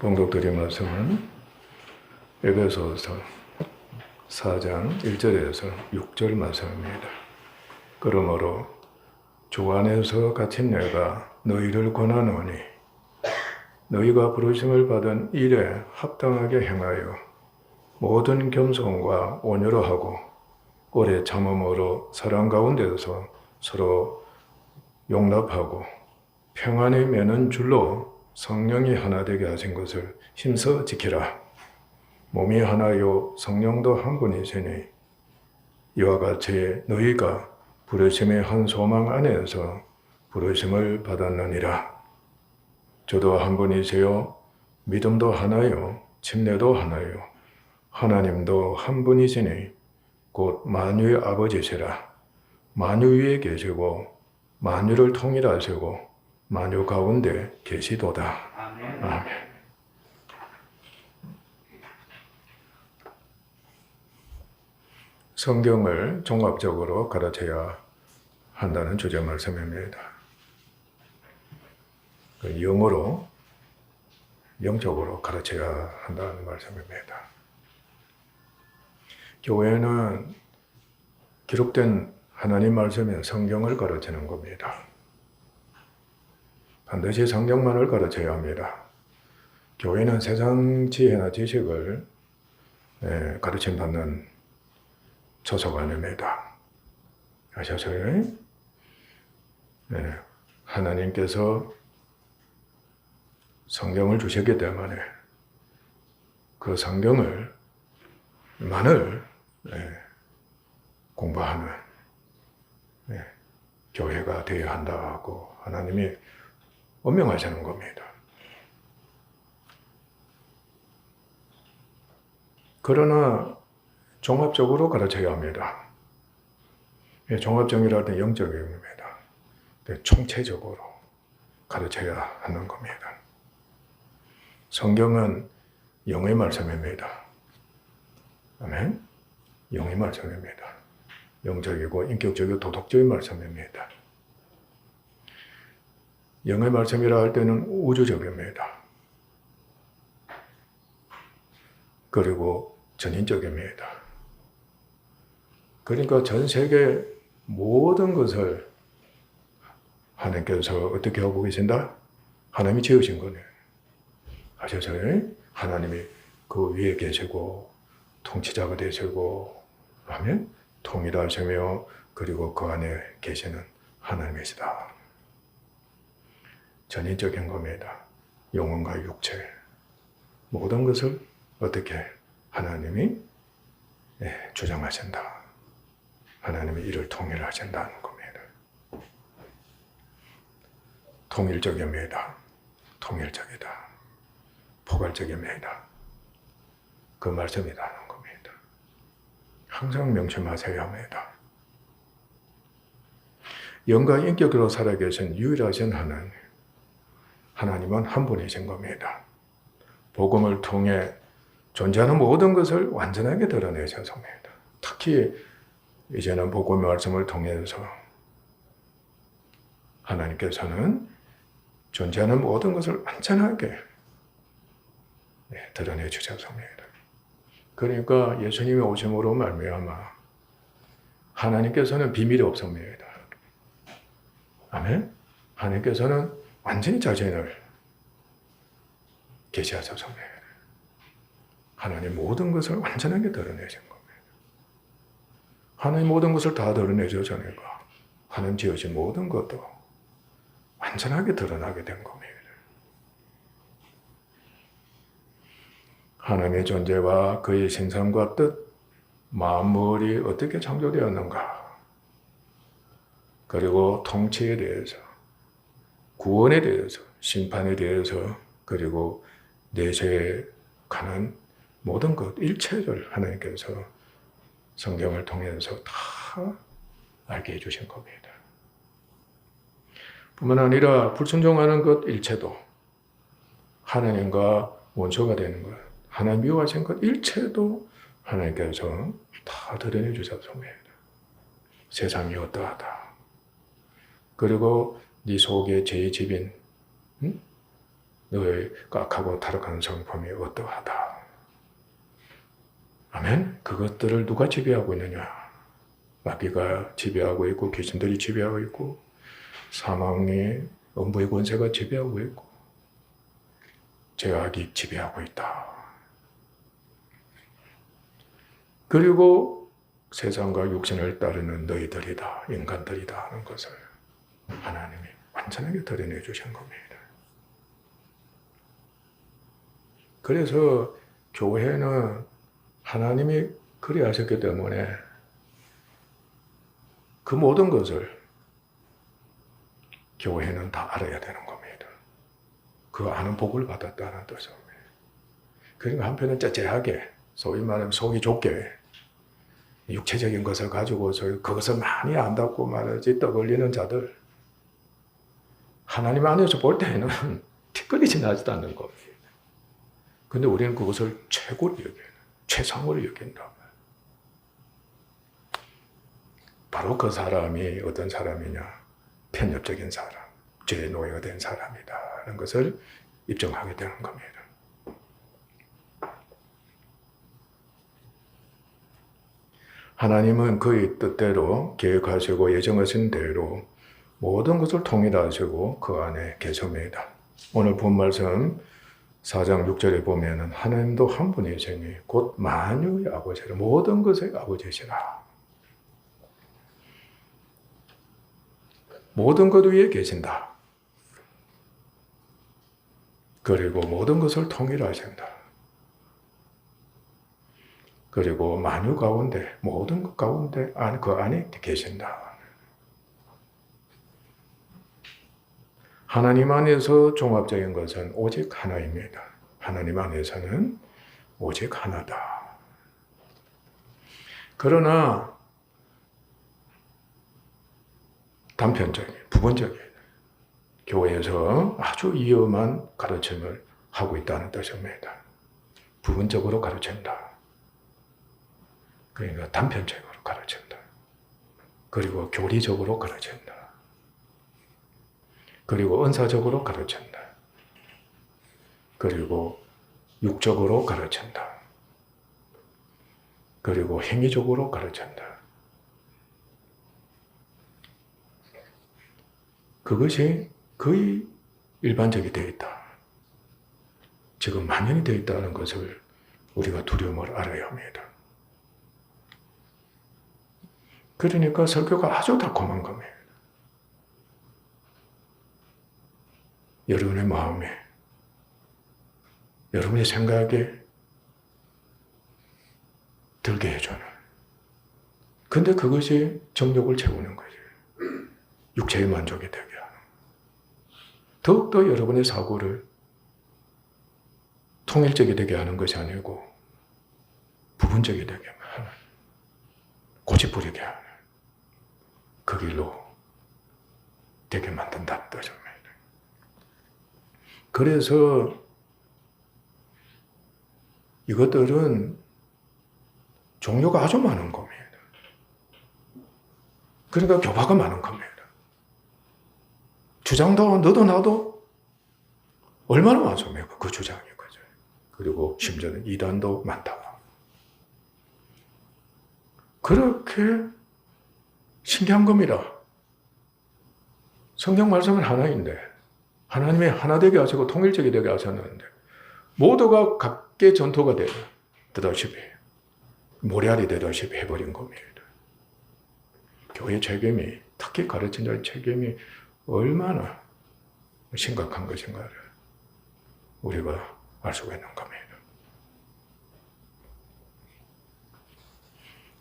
봉독드린 말씀은 에베소서 4장 1절에서 6절 말씀입니다. 그러므로 주 안에서 갇힌 내가 너희를 권하노니 너희가 부르심을 받은 일에 합당하게 행하여 모든 겸손과 온유로 하고 오래 참음으로 사랑 가운데서 서로 용납하고 평안에 매는 줄로 성령이 하나 되게 하신 것을 힘써 지키라. 몸이 하나요 성령도 한 분이시니 이와 같이 너희가 부르심의 한 소망 안에서 부르심을 받았느니라. 저도 한 분이세요. 믿음도 하나요. 침례도 하나요. 하나님도 한 분이시니 곧 만유의 아버지시라. 만유 위에 계시고 만유를 통일하시고 만유 가운데 계시도다. 아멘. 아멘. 성경을 종합적으로 가르쳐야 한다는 주제 말씀입니다. 영어로, 영적으로 가르쳐야 한다는 말씀입니다. 교회는 기록된 하나님 말씀인 성경을 가르치는 겁니다. 반드시 성경만을 가르쳐야 합니다. 교회는 세상 지혜나 지식을 가르침받는 초소가 아닙니다. 아셨어요? 하나님께서 성경을 주셨기 때문에 그 성경을 만을 공부하는 교회가 되어야 한다고 하나님이 엄명하시는 겁니다. 그러나 종합적으로 가르쳐야 합니다. 종합적이라는 건 영적인 겁니다. 총체적으로 가르쳐야 하는 겁니다. 성경은 영의 말씀입니다. 아멘? 영의 말씀입니다. 영적이고 인격적이고 도덕적인 말씀입니다. 영의 말씀이라 할 때는 우주적입니다. 그리고 전인적입니다. 그러니까 전 세계 모든 것을 하나님께서 어떻게 하고 계신다? 하나님이 지으신 거네요. 아셨어요? 하나님이 그 위에 계시고 통치자가 되시고 아멘? 통일하시며 그리고 그 안에 계시는 하나님이시다. 전인적인 겁니다. 영혼과 육체 모든 것을 어떻게 하나님이 주장하신다. 하나님이 이를 통일하신다는 겁니다. 통일적입니다. 통일적이다. 포괄적입니다. 그 말씀이라는 겁니다. 항상 명심하셔야 합니다. 영과 인격으로 살아계신 유일하신 하나님은 한 분이신 겁니다. 복음을 통해 존재하는 모든 것을 완전하게 드러내셨습니다. 특히 이제는 복음의 말씀을 통해서 하나님께서는 존재하는 모든 것을 완전하게 드러내 주셨습니다. 그러니까 예수님이 오심으로 말미암아 하나님께서는 비밀이 없습니다. 아멘? 하나님께서는 완전히 자신을 계시하셨습니다. 하나님 모든 것을 완전하게 드러내신 겁니다. 하나님 모든 것을 다 드러내주셨으니까 하나님 지으신 모든 것도 완전하게 드러나게 된 겁니다. 하나님의 존재와 그의 생산과 뜻, 만물이 어떻게 창조되었는가, 그리고 통치에 대해서, 구원에 대해서, 심판에 대해서, 그리고 내세에 가는 모든 것, 일체를 하나님께서 성경을 통해서 다 알게 해주신 겁니다. 뿐만 아니라 불순종하는 것 일체도 하나님과 원수가 되는 것, 하나님 미워하신 것 일체도 하나님께서 다 드러내 주셨습니다. 세상이 어떠하다. 그리고 네 속에 죄의 집인 너의 악하고 타락한 성품이 어떠하다. 아멘? 그것들을 누가 지배하고 있느냐? 마귀가 지배하고 있고 귀신들이 지배하고 있고 사망의 음부의 권세가 지배하고 있고 죄악이 지배하고 있다. 그리고 세상과 육신을 따르는 너희들이다, 인간들이다 하는 것을 하나님이 완전하게 드러내 주신 겁니다. 그래서 교회는 하나님이 그리 하셨기 때문에 그 모든 것을 교회는 다 알아야 되는 겁니다. 그 아는 복을 받았다는 뜻입니다. 그러니까 한편은 째째하게, 소위 말하면 속이 좁게 육체적인 것을 가지고 그것을 많이 안다고 말하지 떠벌리는 자들, 하나님 안에서 볼 때는 티끌이 나지도 않는 겁니다. 근데 우리는 그것을 최고로 여겨요. 최상으로 여긴다. 바로 그 사람이 어떤 사람이냐? 편협적인 사람, 죄의 노예가 된 사람이다 하는 것을 입증하게 되는 겁니다. 하나님은 그의 뜻대로 계획하시고 예정하신 대로 모든 것을 통일하시고 그 안에 계십니다. 오늘 본 말씀 4장 6절에 보면은 하나님도 한 분이시니 곧 만유의 아버지라, 모든 것의 아버지시라. 모든 것 위에 계신다. 그리고 모든 것을 통일하신다. 그리고 만유 가운데, 모든 것 가운데 그 안에 계신다. 하나님 안에서 종합적인 것은 오직 하나입니다. 하나님 안에서는 오직 하나다. 그러나 단편적인, 부분적인 교회에서 아주 위험한 가르침을 하고 있다는 뜻입니다. 부분적으로 가르친다. 그러니까 단편적으로 가르친다. 그리고 교리적으로 가르친다. 그리고 은사적으로 가르친다. 그리고 육적으로 가르친다. 그리고 행위적으로 가르친다. 그것이 거의 일반적이 되어 있다. 지금 만연이 되어 있다는 것을 우리가 두려움을 알아야 합니다. 그러니까 설교가 아주 달콤한 겁니다. 여러분의 마음에, 여러분의 생각에 들게 해주는. 근데 그것이 정욕을 채우는 거죠. 육체의 만족이 되게 하는. 더욱더 여러분의 사고를 통일적이 되게 하는 것이 아니고 부분적이 되게 하는, 고집부리게 하는 그 길로 되게 만든다는 뜻입니다. 그래서 이것들은 종류가 아주 많은 겁니다. 그러니까 교파가 많은 겁니다. 주장도 너도 나도 얼마나 많습니까? 그 주장이. 그죠? 그리고 심지어는 이단도 많다. 그렇게 신기한 겁니다. 성경 말씀은 하나인데 하나님이 하나 되게 하시고 통일적이 되게 하셨는데 모두가 각계 전토가 되다시피 모래알이 되다시피 해버린 겁니다. 교회 책임이, 특히 가르친 자의 책임이 얼마나 심각한 것인가를 우리가 알 수가 있는 겁니다.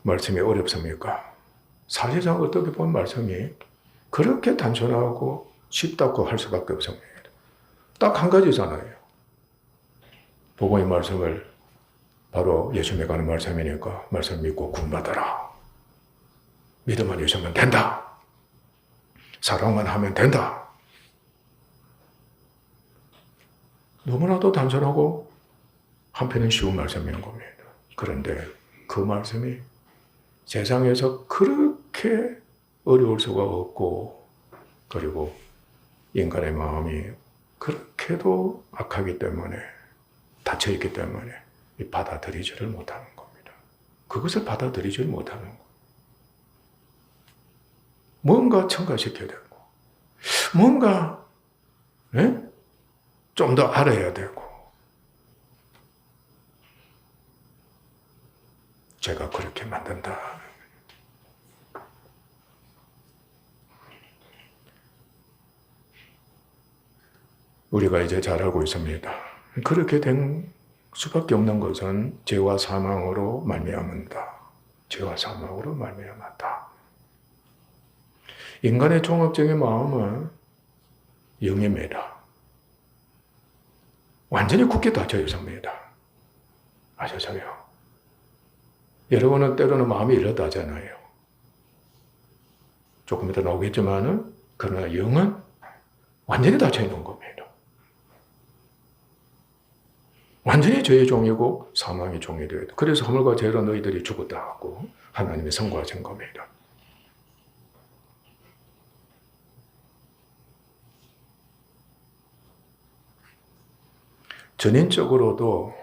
말씀이 어렵습니까? 사실상 어떻게 보면 말씀이 그렇게 단순하고 쉽다고 할 수밖에 없습니다. 딱 한 가지잖아요. 복음의 말씀을 바로 예수님에 가는 말씀이니까 말씀 믿고 구원받아라. 믿음만 있으면 된다. 사랑만 하면 된다. 너무나도 단순하고 한편은 쉬운 말씀인 겁니다. 그런데 그 말씀이 세상에서 그렇게 어려울 수가 없고 그리고 인간의 마음이 그렇게도 악하기 때문에, 닫혀있기 때문에 받아들이지를 못하는 겁니다. 그것을 받아들이지를 못하는 거예요. 뭔가 첨가시켜야 되고, 뭔가 좀 더 알아야 되고, 제가 그렇게 만든다. 우리가 이제 잘 알고 있습니다. 그렇게 된 수밖에 없는 것은 죄와 사망으로 말미암는다. 죄와 사망으로 말미암았다. 인간의 종합적인 마음은 영입니다. 완전히 굳게 닫혀 있습니다. 아셨어요? 여러분은 때로는 마음이 이렇다잖아요. 조금 이따 나오겠지만은, 그러나 영은 완전히 닫혀 있는 겁니다. 완전히 죄의 종이고 사망의 종이 되어야 돼. 그래서 허물과 죄로 너희들이 죽었다 하고 하나님이 선고하신 겁니다. 전인적으로도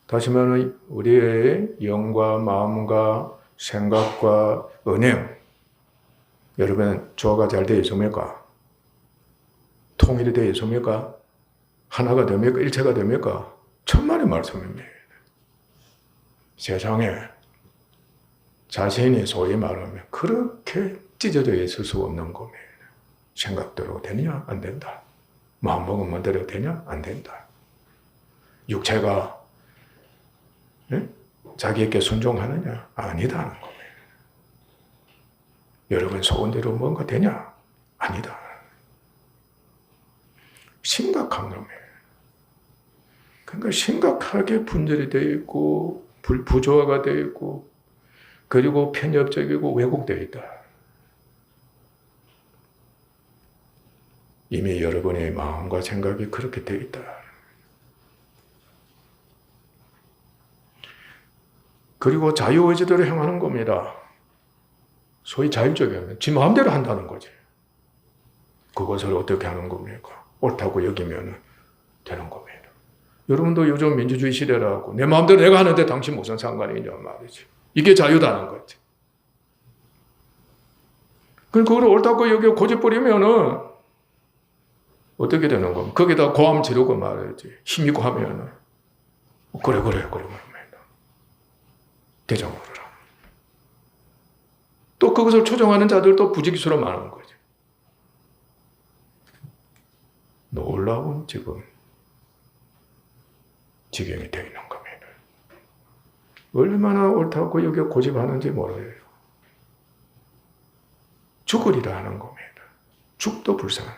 다시 말하면 우리의 영과 마음과 생각과 은행, 여러분 조화가 잘 되어 있습니까? 통일이 되어 있습니까? 하나가 됩니까? 일체가 됩니까? 천만의 말씀입니다. 세상에 자신이 소위 말하면 그렇게 찢어져 있을 수 없는 겁니다. 생각대로 되느냐? 안 된다. 마음먹은 대로 되냐? 안 된다. 육체가 자기에게 순종하느냐? 아니다는 겁니다. 여러분 소원대로 뭔가 되냐? 아니다. 심각한 겁니다. 그러니까 심각하게 분절이 되어 있고 부조화가 되어 있고 그리고 편협적이고 왜곡되어 있다. 이미 여러분의 마음과 생각이 그렇게 되어 있다. 그리고 자유의지대로 행하는 겁니다. 소위 자율적이면 지 마음대로 한다는 거지. 그것을 어떻게 하는 겁니까? 옳다고 여기면 되는 겁니다. 여러분도 요즘 민주주의 시대라고 내 마음대로 내가 하는데 당신 무슨 상관이 있냐 말이지. 이게 자유다는 거지. 그걸 옳다고 여기고 고집부리면은 어떻게 되는 겁니까? 거기다 고함 지르고 말이지. 힘있고 하면은 그래 말합니다. 대장으로라. 또 그것을 추종하는 자들도 부지기수로 말하는 거지. 놀라운 지금 지경이 되어 있는 겁니다. 얼마나 옳다고 여기 고집하는지 모르요. 죽으리라 하는 겁니다. 죽도 불쌍한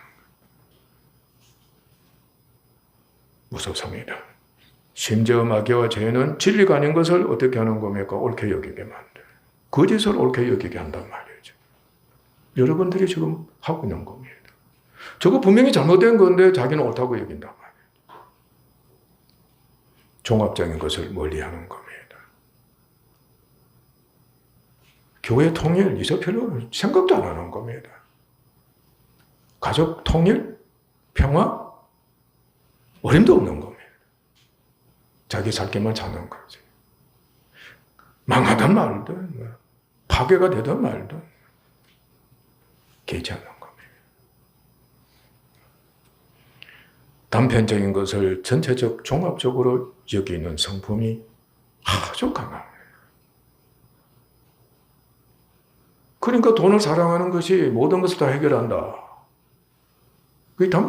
무섭습니다. 심지어 마귀와 죄는 진리가 아닌 것을 어떻게 하는 겁니까? 옳게 여기게 만들. 거짓을 옳게 여기게 한단 말이죠. 여러분들이 지금 하고 있는 겁니다. 저거 분명히 잘못된 건데 자기는 옳다고 여긴단 말이에요. 종합적인 것을 멀리하는 겁니다. 교회 통일, 이서필로 생각도 안 하는 겁니다. 가족 통일, 평화, 어림도 없는 겁니다. 자기 살 길만 찾는 거지. 망하든 말든, 파괴가 되든 말든, 개의치 않는 겁니다. 단편적인 것을 전체적, 종합적으로 여기는 성품이 아주 강합니다. 그러니까 돈을 사랑하는 것이 모든 것을 다 해결한다.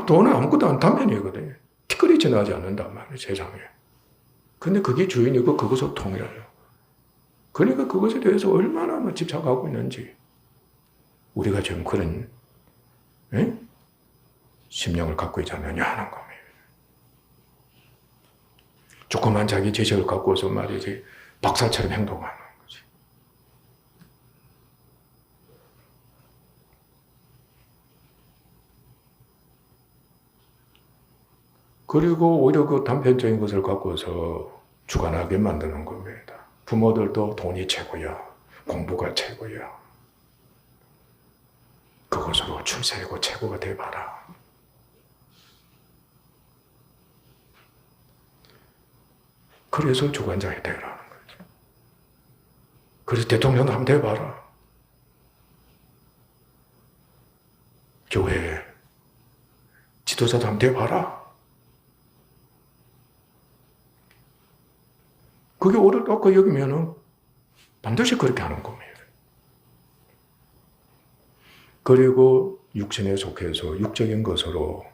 돈은 아무것도 안 단편이거든요. 티끌이 지나지 않는단 말이에요, 세상에. 근데 그게 주인이고 그것을 통일하려고. 그러니까 그것에 대해서 얼마나 집착하고 있는지 우리가 지금 그런 심령을 갖고 있지 않느냐 하는 겁니다. 조그만 자기 지식을 갖고서 말이지 박사처럼 행동하는 거지. 그리고 오히려 그 단편적인 것을 갖고서 주관하게 만드는 겁니다. 부모들도 돈이 최고야. 공부가 최고야. 그것으로 출세하고 최고가 돼봐라. 그래서 주관자가 되라는 거죠. 그래서 대통령도 한번 돼봐라. 교회 지도자도 한번 돼봐라. 그게 옳다고 여기면은 반드시 그렇게 하는 겁니다. 그리고 육신에 속해서 육적인 것으로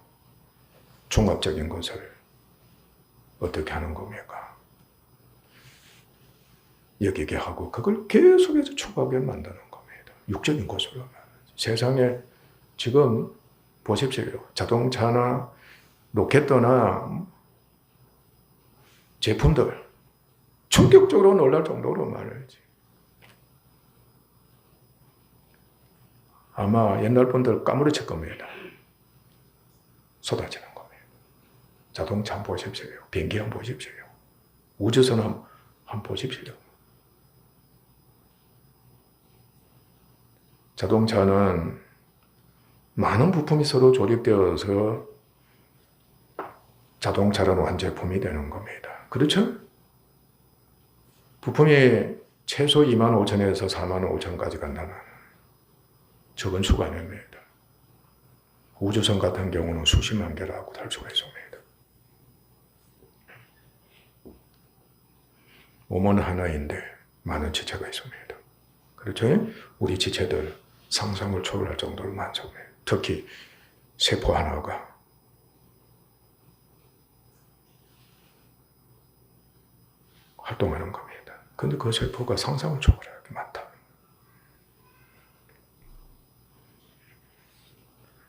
종합적인 것을 어떻게 하는 겁니까? 여기게 하고 그걸 계속해서 추구하게 만드는 겁니다. 육적인 것으로. 세상에 지금 보십시오. 자동차나 로켓도나 제품들 충격적으로 놀랄 정도로 말이지. 아마 옛날 분들 까무러칠 겁니다. 쏟아지는 겁니다. 자동차 한번 보십시오. 비행기 한번 보십시오. 우주선 한번 보십시오. 자동차는 많은 부품이 서로 조립되어서 자동차라는 완제품이 되는 겁니다. 그렇죠? 부품이 최소 25,000에서 45,000까지 간다는 적은 수가 아닙니다. 우주선 같은 경우는 수십만 개라고 할 수가 있습니다. 몸은 하나인데 많은 지체가 있습니다. 그렇죠? 우리 지체들 상상을 초월할 정도로 많습니다. 특히 세포 하나가 활동하는 겁니다. 근데 그 세포가 상상을 초월하게 많다.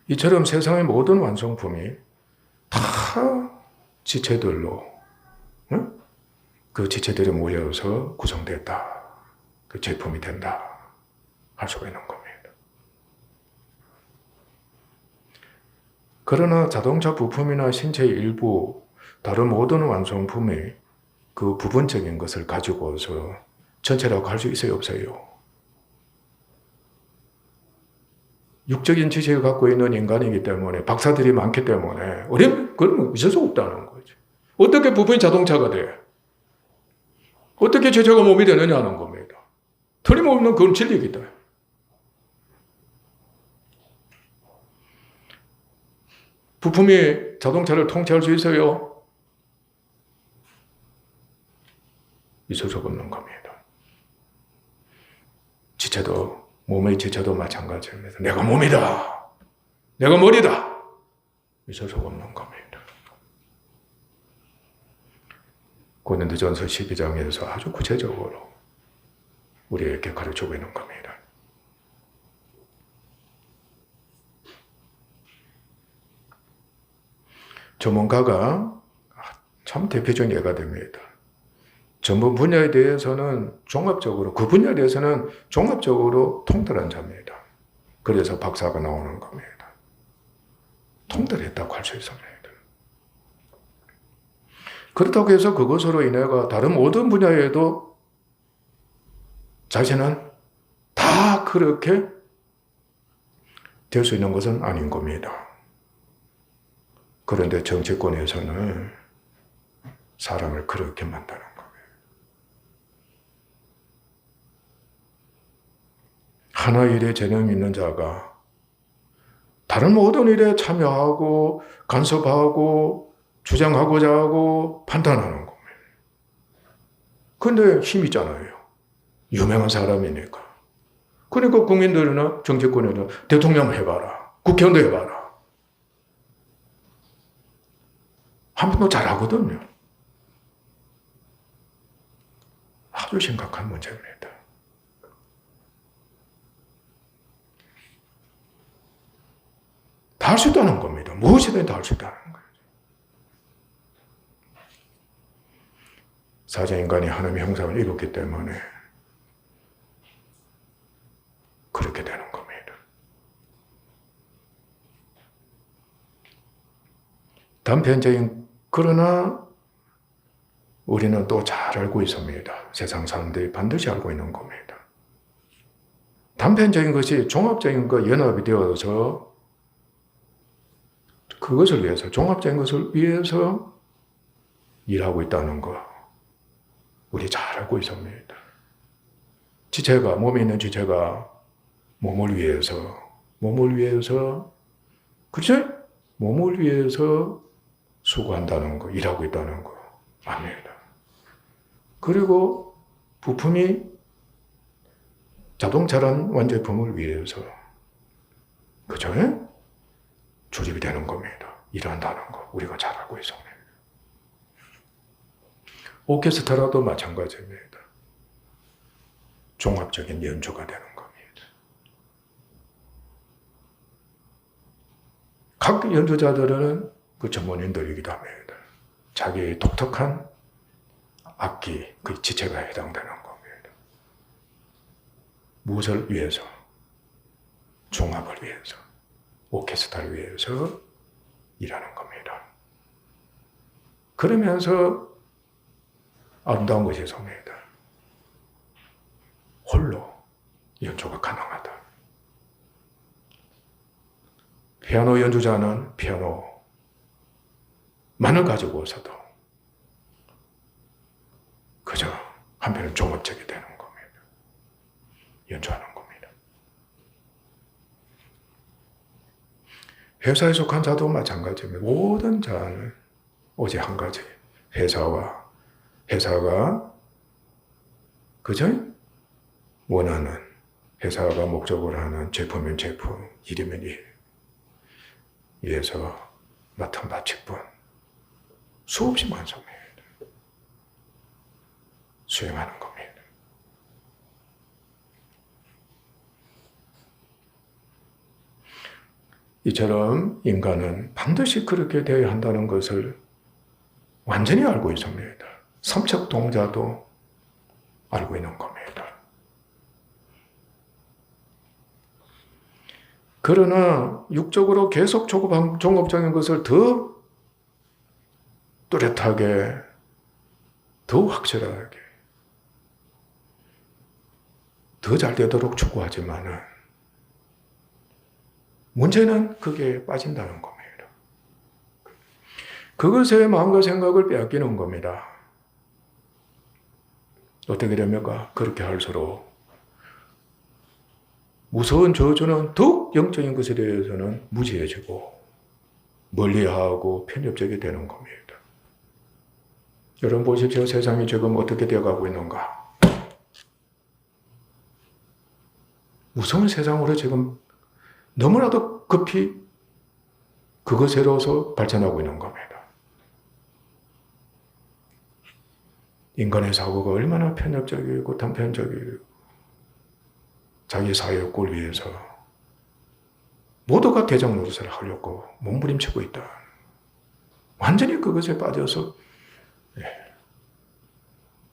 이처럼 세상의 모든 완성품이 다 지체들로, 응? 그 지체들이 모여서 구성됐다. 그 제품이 된다. 할 수가 있는 겁니다. 그러나 자동차 부품이나 신체 일부, 다른 모든 완성품이 그 부분적인 것을 가지고서 전체라고 할 수 있어요, 없어요? 육적인 지식을 갖고 있는 인간이기 때문에, 박사들이 많기 때문에, 그러면 있을 수 없다는 거죠. 어떻게 부품이 자동차가 돼? 어떻게 지체가 몸이 되느냐는 겁니다. 틀림없는 그건 진리이기다. 부품이 자동차를 통치할 수 있어요? 있을 수 없는 겁니다. 지체도, 몸의 지체도 마찬가지입니다. 내가 몸이다. 내가 머리다. 있을 수 없는 겁니다. 고린도전서 12장에서 아주 구체적으로 우리에게 가르치고 있는 겁니다. 전문가가 참 대표적인 예가 됩니다. 전문 분야에 대해서는 종합적으로, 그 분야에 대해서는 종합적으로 통달한 자입니다. 그래서 박사가 나오는 겁니다. 통달했다고 할 수 있습니다. 그렇다고 해서 그것으로 인해가 다른 모든 분야에도 자신은 다 그렇게 될 수 있는 것은 아닌 겁니다. 그런데 정치권에서는 사람을 그렇게 만드는 거예요. 하나 일에 재능이 있는 자가 다른 모든 일에 참여하고 간섭하고 주장하고자 하고 판단하는 겁니다. 근데 힘 있잖아요. 유명한 사람이니까. 그러니까 국민들이나 정치권에는 대통령 해봐라. 국회의원도 해봐라. 한 번도 잘하거든요. 아주 심각한 문제입니다. 다 할 수 있다는 겁니다. 무엇이든 다 할 수 있다는 거예요. 사자인간이 하나님의 형상을 입었기 때문에 그렇게 되는 겁니다. 단편적인, 그러나 우리는 또 잘 알고 있습니다. 세상 사람들이 반드시 알고 있는 겁니다. 단편적인 것이 종합적인 것 연합이 되어서 그것을 위해서, 종합적인 것을 위해서 일하고 있다는 것. 우리 잘 알고 있습니다. 지체가, 몸에 있는 지체가 몸을 위해서, 그치? 몸을 위해서 수고한다는 거, 일하고 있다는 거 압니다. 그리고 부품이 자동차란 완제품을 위해서, 그죠? 조립이 되는 겁니다. 일한다는 거, 우리가 잘 알고 있습니다. 오케스트라도 마찬가지입니다. 종합적인 연주가 되는 겁니다. 각 연주자들은 그 전문인들이기도 합니다. 자기의 독특한 악기, 그 지체가 해당되는 겁니다. 무엇을 위해서? 종합을 위해서, 오케스트라를 위해서 일하는 겁니다. 그러면서 아름다운 것이 있습니다. 홀로 연주가 가능하다. 피아노 연주자는 피아노만을 가지고서도 그저 한편은 종합적이 되는 겁니다. 연주하는 겁니다. 회사에 속한 자도 마찬가지입니다. 모든 자는 오직 한 가지, 회사가 그저 원하는, 회사가 목적으로 하는 제품이면 제품, 일이면 일 위해서 맡은 바칠 뿐 수없이 많습니다. 수행하는 겁니다. 이처럼 인간은 반드시 그렇게 되어야 한다는 것을 완전히 알고 있습니다. 삼척동자도 알고 있는 겁니다. 그러나 육적으로 계속 종합적인 것을 더 뚜렷하게, 더 확실하게, 더 잘 되도록 추구하지만은 문제는 그게 빠진다는 겁니다. 그것에 마음과 생각을 빼앗기는 겁니다. 어떻게 됩니까? 그렇게 할수록 무서운 저주는 더욱 영적인 것에 대해서는 무지해지고 멀리하고 편협적이 되는 겁니다. 여러분 보십시오. 세상이 지금 어떻게 되어가고 있는가? 무서운 세상으로 지금 너무나도 급히 그것으로서 발전하고 있는 겁니다. 인간의 사고가 얼마나 편협적이고 단편적이고 자기 사회의 꼴 위해서 모두가 대장 노릇을 하려고 몸부림치고 있다. 완전히 그것에 빠져서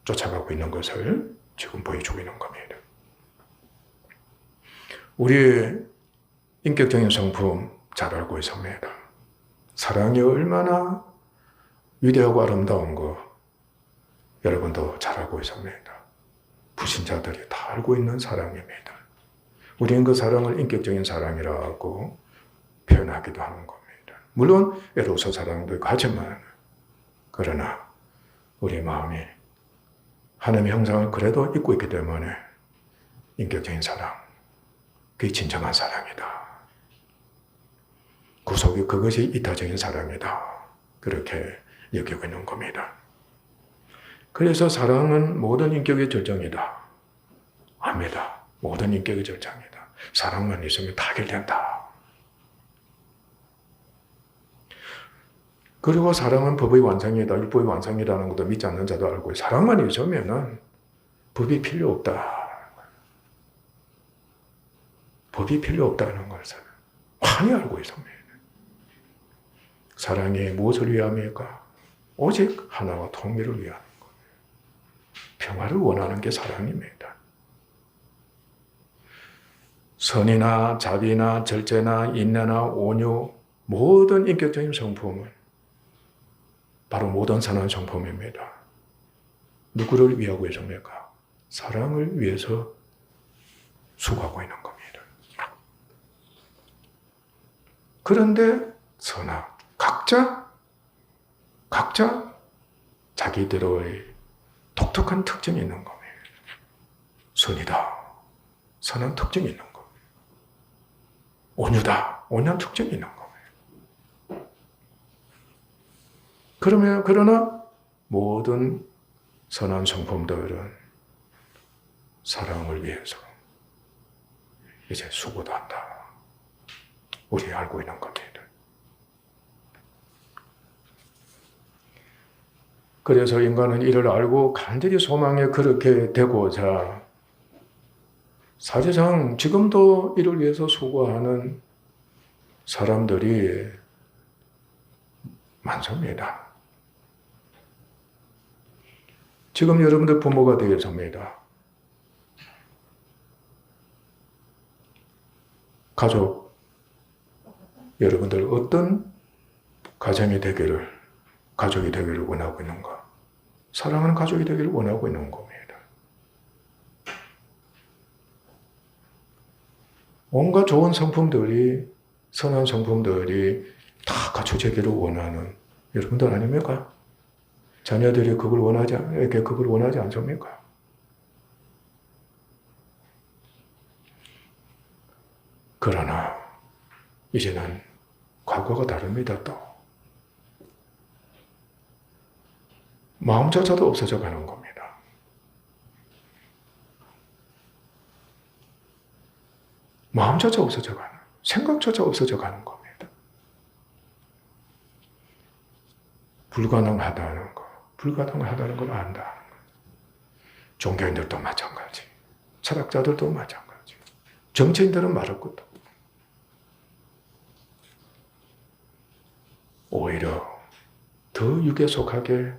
쫓아가고 있는 것을 지금 보여주고 있는 겁니다. 우리의 인격적인 성품 잘 알고 있습니다. 사랑이 얼마나 위대하고 아름다운 거 여러분도 잘 알고 있습니다. 불신자들이 다 알고 있는 사랑입니다. 우리는 그 사랑을 인격적인 사랑이라고 표현하기도 하는 겁니다. 물론 에로스 사랑도 있고 하지만 그러나 우리 마음이 하나님의 형상을 그래도 입고 있기 때문에 인격적인 사랑, 그게 진정한 사랑이다. 구속이 그것이 이타적인 사랑이다. 그렇게 여기고 있는 겁니다. 그래서 사랑은 모든 인격의 절정이다. 압니다. 모든 인격의 절정이다. 사랑만 있으면 다 해결된다. 그리고 사랑은 법의 완성이다. 율법의 완성이라는 것도 믿지 않는 자도 알고 사랑만 있으면 법이 필요 없다. 법이 필요 없다는 것을 환히 알고 있습니다. 사랑이 무엇을 위함일까? 오직 하나와 통일을 위하는 것. 평화를 원하는 게 사랑입니다. 선이나 자비나 절제나 인내나 온유 모든 인격적인 성품은 바로 모든 선한 성품입니다. 누구를 위하고 있습니까? 사랑을 위해서 수고하고 있는 겁니다. 그런데 각자 자기들의 독특한 특징이 있는 겁니다. 선이다. 선한 특징이 있는 겁니다. 온유다. 온유한 특징이 있는 겁니다. 그러나 모든 선한 성품들은 사랑을 위해서 이제 수고도 한다. 우리 알고 있는 겁니다. 그래서 인간은 이를 알고 간절히 소망에 그렇게 되고자 사실상 지금도 이를 위해서 수고하는 사람들이 많습니다. 지금 여러분들 부모가 되겠습니다. 가족, 여러분들 어떤 가정이 되기를, 가족이 되기를 원하고 있는가? 사랑하는 가족이 되기를 원하고 있는 겁니다. 온갖 좋은 성품들이, 선한 성품들이 다 갖춰지기를 원하는 여러분들 아닙니까? 자녀들이 그걸 원하지 않습니까? 그러나 이제는 과거가 다릅니다. 또 마음조차도 없어져 가는 겁니다. 마음조차 없어져 가는, 생각조차 없어져 가는 겁니다. 불가능하다는 걸 안다는 거. 종교인들도 마찬가지, 철학자들도 마찬가지, 정치인들은 말할 것도 없고. 오히려 더 육에 속하게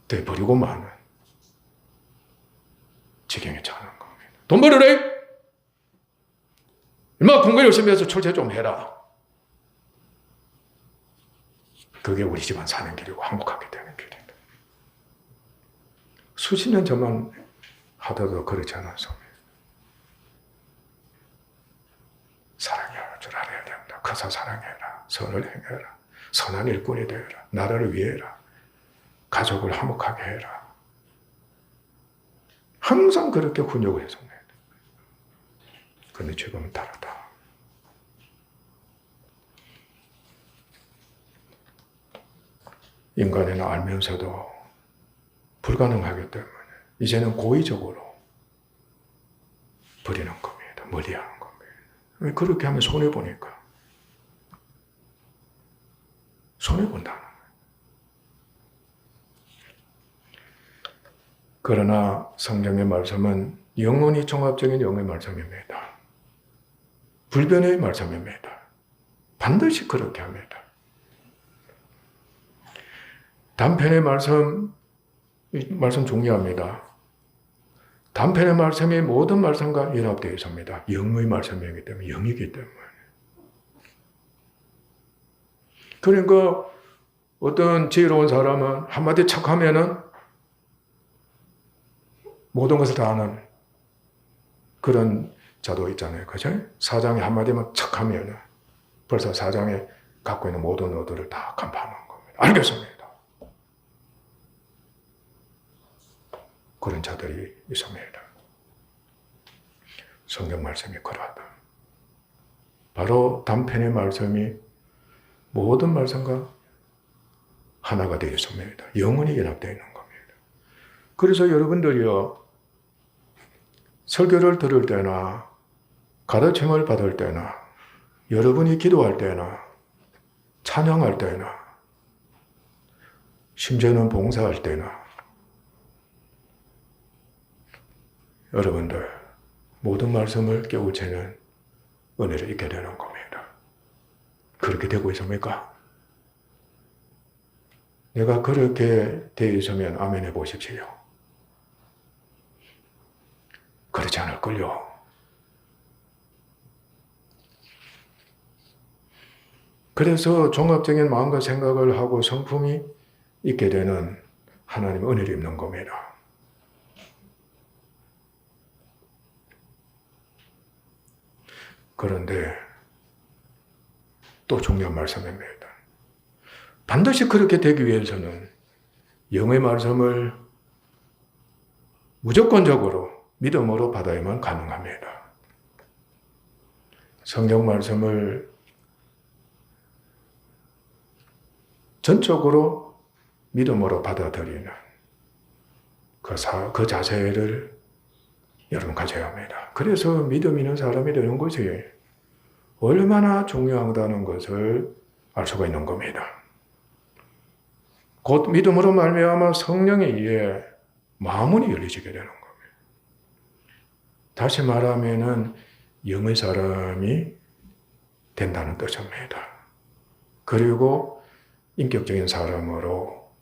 돼버리고 마는 지경에 처하는 겁니다. 돈 벌으래! 얼마 공부 열심히 해서 출세 좀 해라. 그게 우리 집안 사는 길이고 행복하게 되는 길입니다. 수십 년 전만 하더라도 그렇지 않았습니다. 사랑할 줄 알아야 된다. 커서 사랑해라. 선을 행해라. 선한 일꾼이 되어라. 나라를 위해라. 가족을 화목하게 해라. 항상 그렇게 훈육을 했습니다. 그런데 지금은 다르다. 인간은 알면서도 불가능하기 때문에 이제는 고의적으로 버리는 겁니다. 멀리하는 겁니다. 왜 그렇게 하면 손해보니까. 손해본다는 거예요. 그러나 성경의 말씀은 영원히 종합적인 영의 말씀입니다. 불변의 말씀입니다. 반드시 그렇게 합니다. 단편의 말씀 중요합니다. 단편의 말씀이 모든 말씀과 연합되어 있습니다. 영의 말씀이기 때문에, 영이기 때문에. 그러니까 어떤 지혜로운 사람은 한마디 척 하면은 모든 것을 다 아는 그런 자도 있잖아요. 그죠? 사장이 한마디만 척 하면은 벌써 사장이 갖고 있는 모든 의도를 다 간파하는 겁니다. 알겠습니다. 그런 자들이 있습니다. 성경 말씀이 그러하다. 바로 단편의 말씀이 모든 말씀과 하나가 되어 있습니다. 영원히 연합되어 있는 겁니다. 그래서 여러분들이요, 설교를 들을 때나 가르침을 받을 때나 여러분이 기도할 때나 찬양할 때나 심지어는 봉사할 때나 여러분들 모든 말씀을 깨우치는 은혜를 잊게 되는 겁니다. 그렇게 되고 있습니까? 내가 그렇게 되어 있으면 아멘 해보십시오. 그렇지 않을걸요. 그래서 종합적인 마음과 생각을 하고 성품이 있게 되는 하나님의 은혜를 입는 겁니다. 그런데 또 중요한 말씀입니다. 반드시 그렇게 되기 위해서는 영의 말씀을 무조건적으로 믿음으로 받아야만 가능합니다. 성경 말씀을 전적으로 믿음으로 받아들이는 그 자세를 여러분 가져야 합니다. 그래서 믿음 있는 사람이 되는 것이 얼마나 중요하다는 것을 알 수가 있는 겁니다. 곧 믿음으로 말미암아 성령에 의해 마음문이 열리지게 되는 겁니다. 다시 말하면은 영의 사람이 된다는 뜻입니다. 그리고 인격적인 사람으로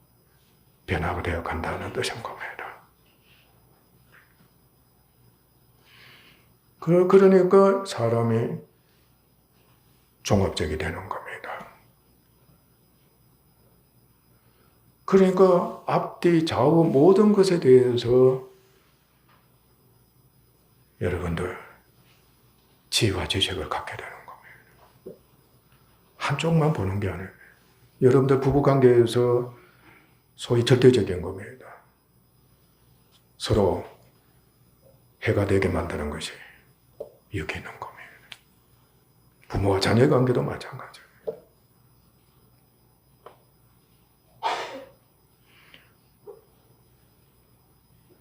변화가 되어 간다는 뜻인 겁니다. 그러니까 사람이 종합적이 되는 겁니다. 그러니까 앞뒤 좌우 모든 것에 대해서 여러분들 지혜와 지식을 갖게 되는 겁니다. 한쪽만 보는 게 아니에요. 여러분들 부부관계에서 소위 절대적인 겁니다. 서로 해가 되게 만드는 것이 여기 있는 겁니다. 부모와 자녀 관계도 마찬가지예요.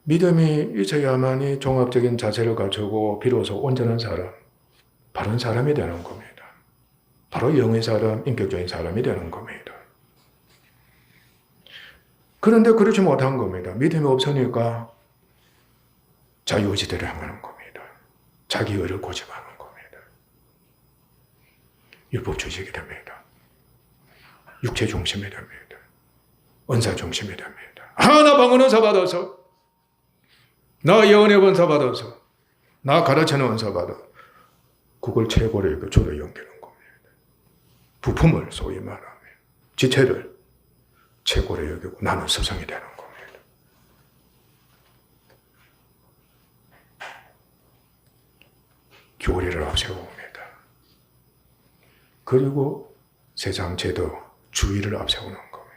믿음이 있어야만이 종합적인 자세를 갖추고 비로소 온전한 사람, 바른 사람이 되는 겁니다. 바로 영의 사람, 인격적인 사람이 되는 겁니다. 그런데 그렇지 못한 겁니다. 믿음이 없으니까 자유의지대로 행하는 겁니다. 자기 의를 고집하는 겁니다. 율법주의적이 됩니다. 육체 중심이 됩니다. 은사 중심이 됩니다. 나 방언 은사 받아서, 나 예언의 은사 받아서, 나 가르치는 은사 받아. 그걸 최고로 여기고 주로 연결하는 겁니다. 부품을 소위 말하면 지체를 최고로 여기고 나는 스승이 되는 겁니다. 교리를 앞세웁니다. 그리고 세상 제도, 주의를 앞세우는 겁니다.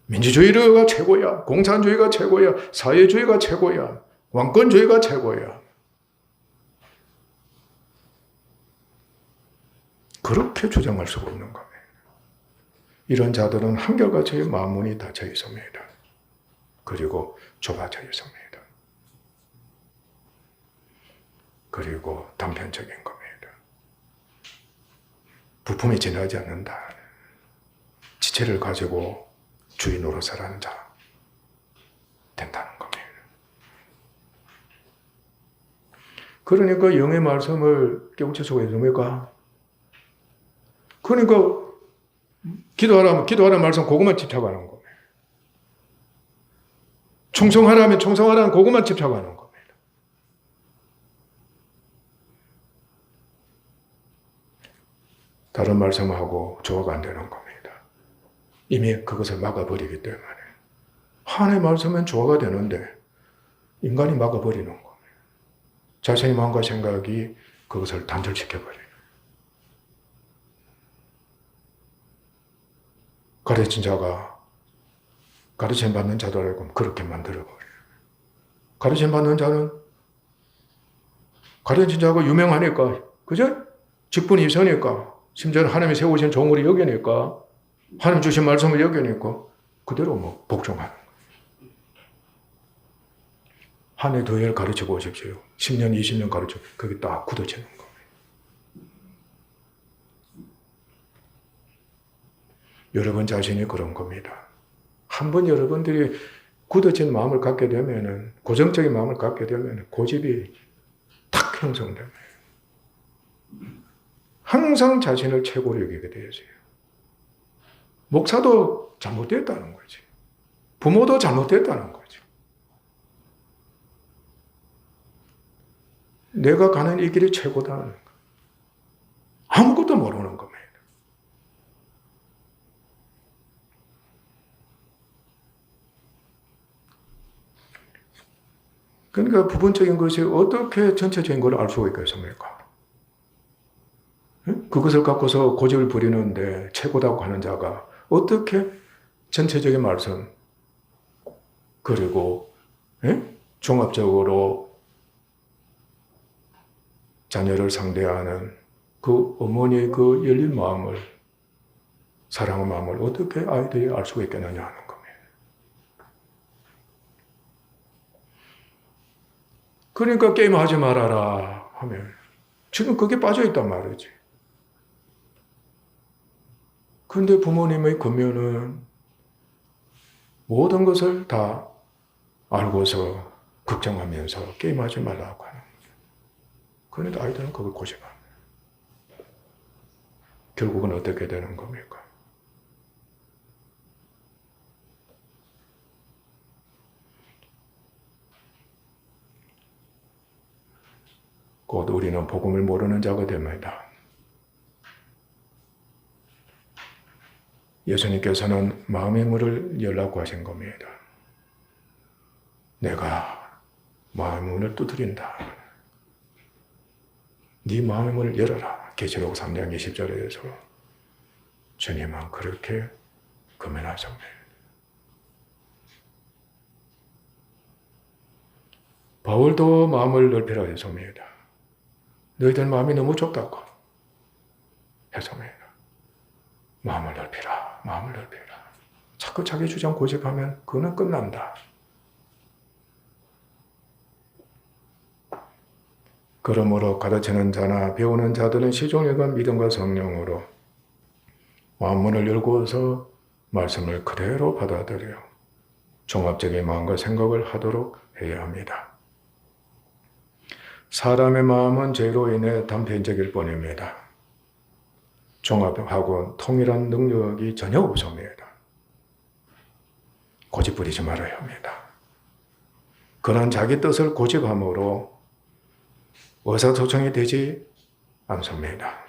민주주의가 최고야, 공산주의가 최고야, 사회주의가 최고야, 왕권주의가 최고야. 그렇게 주장할 수가 없는 겁니다. 이런 자들은 한결같이 마음문이 닫혀 있습니다. 그리고 좁아져 있습니다. 그리고 단편적인 겁니다. 부품이 지나지 않는다. 지체를 가지고 주의 노릇을 하는 자 된다는 겁니다. 그러니까 영의 말씀을 깨우칠 수가 있습니까? 그러니까 기도하라는 말씀 그것만 집착하는 겁니다. 충성하라면 충성하라는 그것만 집착하는 겁니다. 다른 말씀하고 조화가 안 되는 겁니다. 이미 그것을 막아버리기 때문에. 하나님의 말씀은 조화가 되는데 인간이 막아버리는 겁니다. 자신의 마음과 생각이 그것을 단절시켜버려요. 가르친 자가 가르침 받는 자들을 그렇게 만들어버려요. 가르침 받는 자는 가르친 자가 유명하니까, 그죠? 직분이 있으니까, 심지어는 하나님이 세우신 종을 여기니까, 하나님 주신 말씀을 여기니까 그대로 복종하는 거예요. 한 해 두 해를 가르쳐 보십시오. 10년, 20년 가르쳐, 그게 딱 굳어지는 거예요. 여러분 자신이 그런 겁니다. 한번 여러분들이 굳어진 마음을 갖게 되면은, 고정적인 마음을 갖게 되면 고집이 탁 형성돼요. 항상 자신을 최고로 여기게 되어져요. 목사도 잘못됐다는 거지. 부모도 잘못됐다는 거지. 내가 가는 이 길이 최고다는 거. 아무것도 모르는 겁니다. 그러니까 부분적인 것이 어떻게 전체적인 걸 알 수가 있겠습니까? 그것을 갖고서 고집을 부리는데 최고다고 하는 자가 어떻게 전체적인 말씀, 그리고 종합적으로 자녀를 상대하는 그 어머니의 그 열린 마음을, 사랑의 마음을 어떻게 아이들이 알 수가 있겠느냐 하는 겁니다. 그러니까 게임하지 말아라 하면 지금 그게 빠져있단 말이지. 그런데 부모님의 근면은 모든 것을 다 알고서 걱정하면서 게임하지 말라고 하는 거예요. 그런데 아이들은 그걸 고집합니다. 결국은 어떻게 되는 겁니까? 곧 우리는 복음을 모르는 자가 됩니다. 예수님께서는 마음의 문을 열라고 하신 겁니다. 내가 마음의 문을 두드린다. 네 마음의 문을 열어라. 계시록 3장 20절에서 주님은 그렇게 금연하셨네. 바울도 마음을 넓히라 했습니다. 너희들 마음이 너무 좁다고 했습니다. 마음을 넓히라. 마음을 넓히라. 자꾸 자기 주장 고집하면 그거는 끝난다. 그러므로 가르치는 자나 배우는 자들은 시종일관 믿음과 성령으로 마음문을 열고서 말씀을 그대로 받아들여 종합적인 마음과 생각을 하도록 해야 합니다. 사람의 마음은 죄로 인해 단편적일 뿐입니다. 종합하고 통일한 능력이 전혀 없습니다. 고집 부리지 말아야 합니다. 그런 자기 뜻을 고집함으로 의사소통이 되지 않습니다.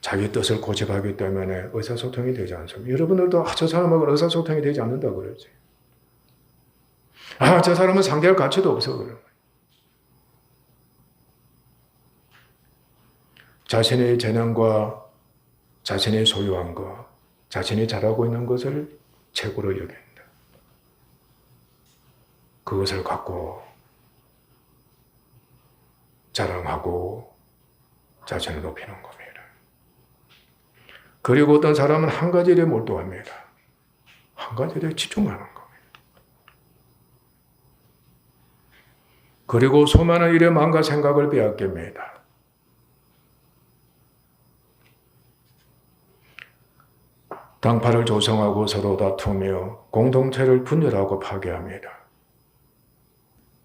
자기 뜻을 고집하기 때문에 의사소통이 되지 않습니다. 여러분들도 저 사람하고 의사소통이 되지 않는다고 그러지. 저 사람은 상대할 가치도 없어 그래요. 자신의 재능과 자신의 소유한 것, 자신이 잘하고 있는 것을 최고로 여긴다. 그것을 갖고 자랑하고 자신을 높이는 겁니다. 그리고 어떤 사람은 한 가지 일에 몰두합니다. 한 가지 일에 집중하는 겁니다. 그리고 수많은 일에 마음과 생각을 빼앗깁니다. 당파를 조성하고 서로 다투며 공동체를 분열하고 파괴합니다.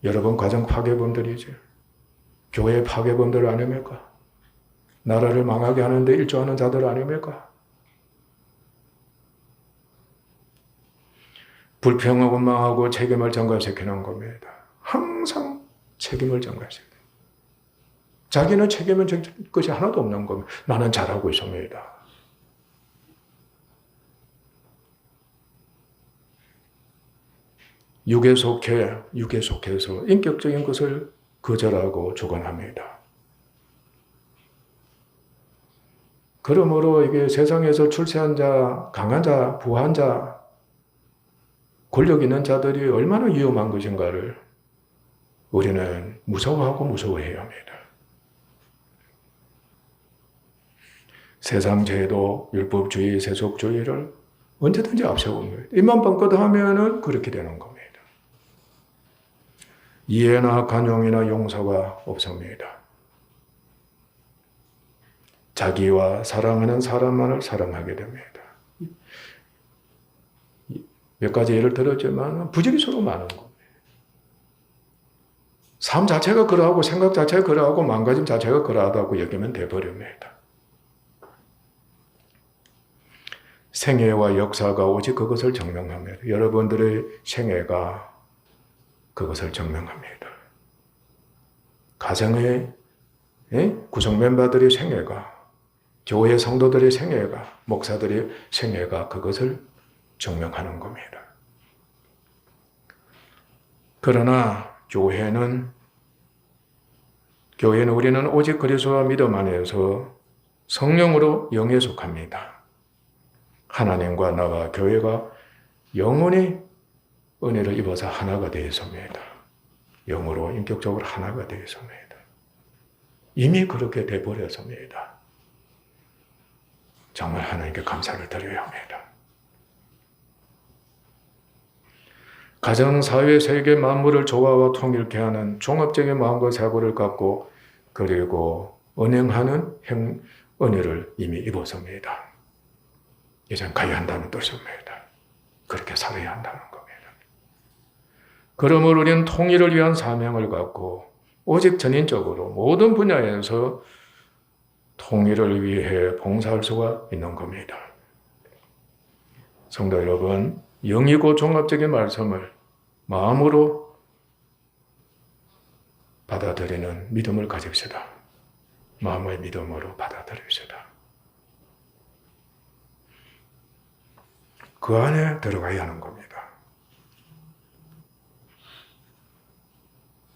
여러분 가정 파괴범들이죠. 교회 파괴범들 아닙니까? 나라를 망하게 하는데 일조하는 자들 아닙니까? 불평하고 망하고 책임을 전가시키는 겁니다. 항상 책임을 전가시키는. 자기는 책임을 질 것이 하나도 없는 겁니다. 나는 잘하고 있습니다. 육에 속해서 인격적인 것을 거절하고 주관합니다. 그러므로 이게 세상에서 출세한 자, 강한 자, 부한 자, 권력 있는 자들이 얼마나 위험한 것인가를 우리는 무서워하고 무서워해야 합니다. 세상 제도, 율법주의, 세속주의를 언제든지 앞세웁니다. 입만 뻥끗하면은 그렇게 되는 겁니다. 이해나 관용이나 용서가 없습니다. 자기와 사랑하는 사람만을 사랑하게 됩니다. 몇 가지 예를 들었지만 부질이 서로 많은 겁니다. 삶 자체가 그러하고 생각 자체가 그러하고 망가짐 자체가 그러하다고 여기면 돼버립니다. 생애와 역사가 오직 그것을 증명합니다. 여러분들의 생애가 그것을 증명합니다. 가정의 구성 멤버들의 생애가, 교회 성도들의 생애가, 목사들의 생애가 그것을 증명하는 겁니다. 그러나 교회는 우리는 오직 그리스도와 믿음 안에서 성령으로 영에 속합니다. 하나님과 나와 교회가 영원히 은혜를 입어서 하나가 되었습니다. 영으로 인격적으로 하나가 되었습니다. 이미 그렇게 돼버렸습니다. 정말 하나님께 감사를 드려야 합니다. 가정, 사회, 세계 만물을 조화와 통일케 하는 종합적인 마음과 사고를 갖고 그리고 은행하는 은혜를 이미 입었습니다. 이젠 가야 한다는 뜻입니다. 그렇게 살아야 한다는 겁니다. 그러므로 우리는 통일을 위한 사명을 갖고 오직 전인적으로 모든 분야에서 통일을 위해 봉사할 수가 있는 겁니다. 성도 여러분, 영이고 종합적인 말씀을 마음으로 받아들이는 믿음을 가집시다. 마음의 믿음으로 받아들입시다. 그 안에 들어가야 하는 겁니다.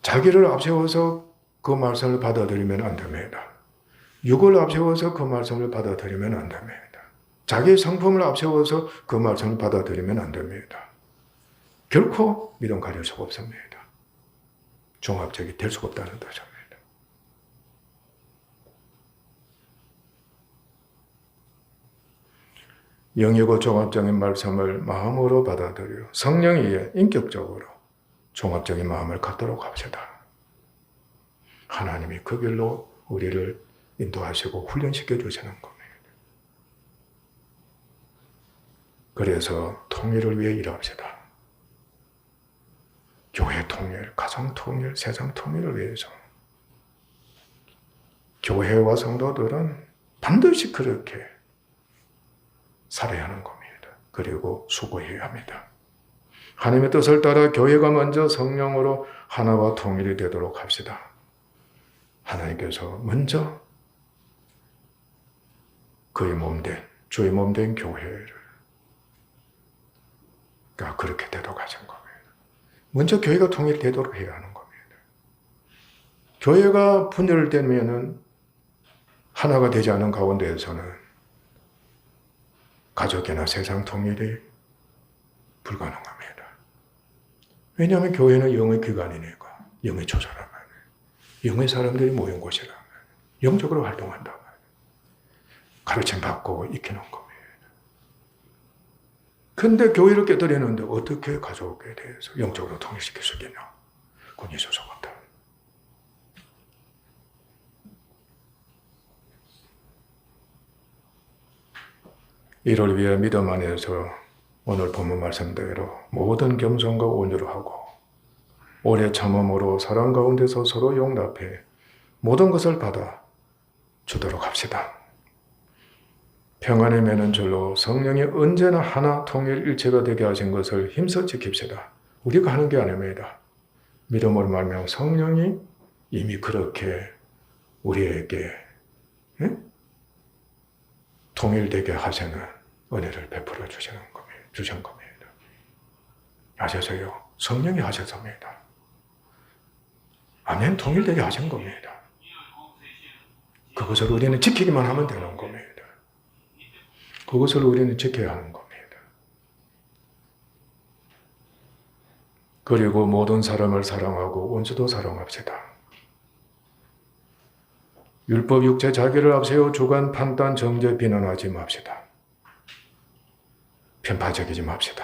자기를 앞세워서 그 말씀을 받아들이면 안 됩니다. 육을 앞세워서 그 말씀을 받아들이면 안 됩니다. 자기의 성품을 앞세워서 그 말씀을 받아들이면 안 됩니다. 결코 믿음 가릴 수가 없습니다. 종합적이 될 수가 없다는 뜻입니다. 영이고 종합적인 말씀을 마음으로 받아들여 성령이 인격적으로 종합적인 마음을 갖도록 합시다. 하나님이 그 길로 우리를 인도하시고 훈련시켜 주시는 겁니다. 그래서 통일을 위해 일합시다. 교회 통일, 가정 통일, 세상 통일을 위해서. 교회와 성도들은 반드시 그렇게 살아야 하는 겁니다. 그리고 수고해야 합니다. 하나님의 뜻을 따라 교회가 먼저 성령으로 하나와 통일이 되도록 합시다. 하나님께서 먼저 그의 몸된, 주의 몸된 교회를 그렇게 되도록 하신 겁니다. 먼저 교회가 통일되도록 해야 하는 겁니다. 교회가 분열되면은 하나가 되지 않은 가운데에서는 가족이나 세상 통일이 불가능합니다. 왜냐하면 교회는 영의 기관이니까, 영의 조사란 말이에요. 영의 사람들이 모인 곳이란 말이에요. 영적으로 활동한단 말이에요. 가르침 받고 익히는 겁니다. 근데 교회를 깨뜨리는데 어떻게 가족에 대해서 영적으로 통일시킬 수 있겠냐? 그건 있을 수가 없다. 이를 위해 믿음 안에서 오늘 본문 말씀대로 모든 겸손과 온유로 하고 오래 참음으로 사랑 가운데서 서로 용납해 모든 것을 받아 주도록 합시다. 평안에 매는 줄로 성령이 언제나 하나 통일 일체가 되게 하신 것을 힘써 지킵시다. 우리가 하는 게 아닙니다. 믿음으로 말하면 성령이 이미 그렇게 우리에게 통일되게 하시는 은혜를 베풀어 주신 겁니다. 아셨어요? 성령이 하셨습니다. 아멘. 통일되게 하신 겁니다. 그것을 우리는 지키기만 하면 되는 겁니다. 그것을 우리는 지켜야 하는 겁니다. 그리고 모든 사람을 사랑하고 원수도 사랑합시다. 율법 육체 자기를 앞세워 주관 판단 정죄 비난하지 맙시다. 편파적이지 맙시다.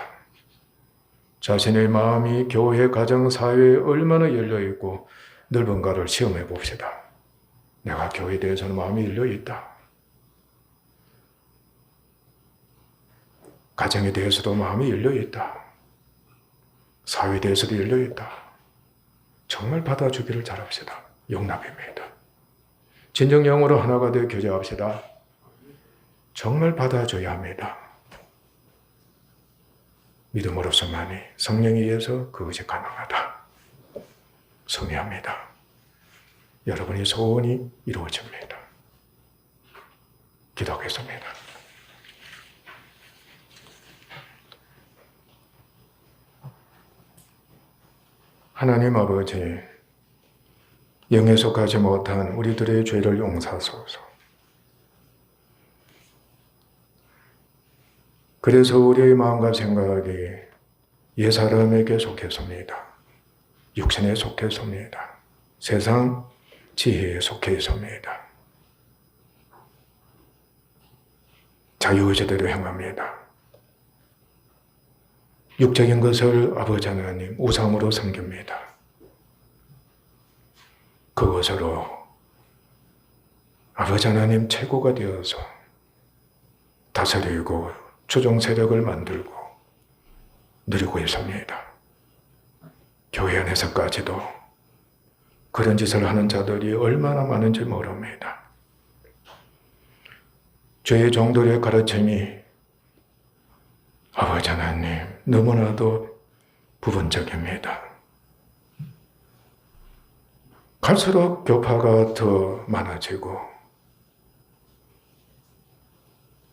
자신의 마음이 교회, 가정, 사회에 얼마나 열려있고 넓은가를 시험해 봅시다. 내가 교회에 대해서는 마음이 열려있다. 가정에 대해서도 마음이 열려있다. 사회에 대해서도 열려있다. 정말 받아주기를 잘합시다. 용납입니다. 진정 영으로 하나가 되어 교제합시다. 정말 받아줘야 합니다. 믿음으로서만이 성령에 의해서 그것이 가능하다. 성의합니다. 여러분의 소원이 이루어집니다. 기도하겠습니다. 하나님 아버지, 영에 속하지 못한 우리들의 죄를 용서하소서. 그래서 우리의 마음과 생각이 옛사람에게 속해섭니다. 육신에 속해섭니다. 세상 지혜에 속해섭니다. 자유의지대로 행합니다. 육적인 것을 아버지 하나님 우상으로 섬깁니다. 그것으로 아버지 하나님 최고가 되어서 다스리고 추종 세력을 만들고 누리고 있습니다. 교회 안에서까지도 그런 짓을 하는 자들이 얼마나 많은지 모릅니다. 죄의 종들의 가르침이 아버지 하나님 너무나도 부분적입니다. 갈수록 교파가 더 많아지고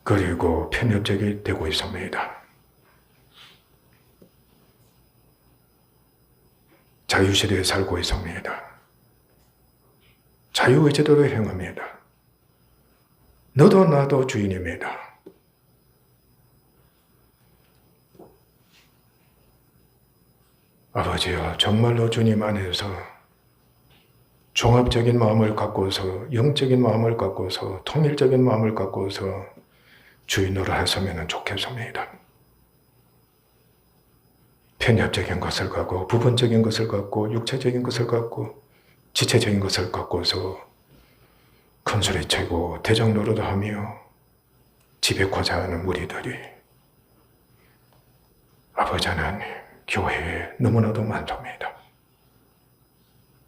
그리고 편협적이 되고 있습니다. 자유시대에 살고 있습니다. 자유의지대로 행합니다. 너도 나도 주인입니다. 아버지여, 정말로 주님 안에서 종합적인 마음을 갖고서, 영적인 마음을 갖고서, 통일적인 마음을 갖고서 주인으로 하시면 좋겠습니다. 편협적인 것을 갖고, 부분적인 것을 갖고, 육체적인 것을 갖고, 지체적인 것을 갖고서 큰 소리치고 대적 노릇하며 지배코자 하는 무리들이 아버지 하나님 교회에 너무나도 많습니다.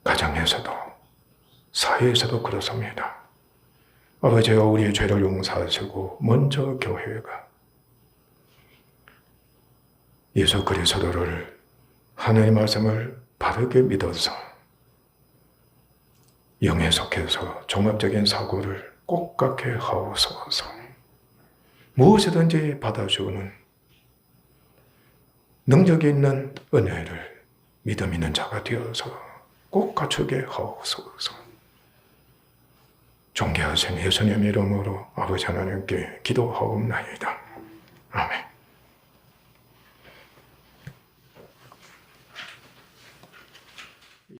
가정에서도 사회에서도 그렇습니다. 아버지가 우리의 죄를 용서하시고 먼저 교회가 예수 그리스도를 하나님의 말씀을 바르게 믿어서 영에 속해서 종합적인 사고를 꼭 갖게 하옵소서. 무엇이든지 받아주는 능력이 있는 은혜를 믿음 있는 자가 되어서 꼭 갖추게 하옵소서. 존귀하신 예수님 이름으로 아버지 하나님께 기도하옵나이다. 아멘.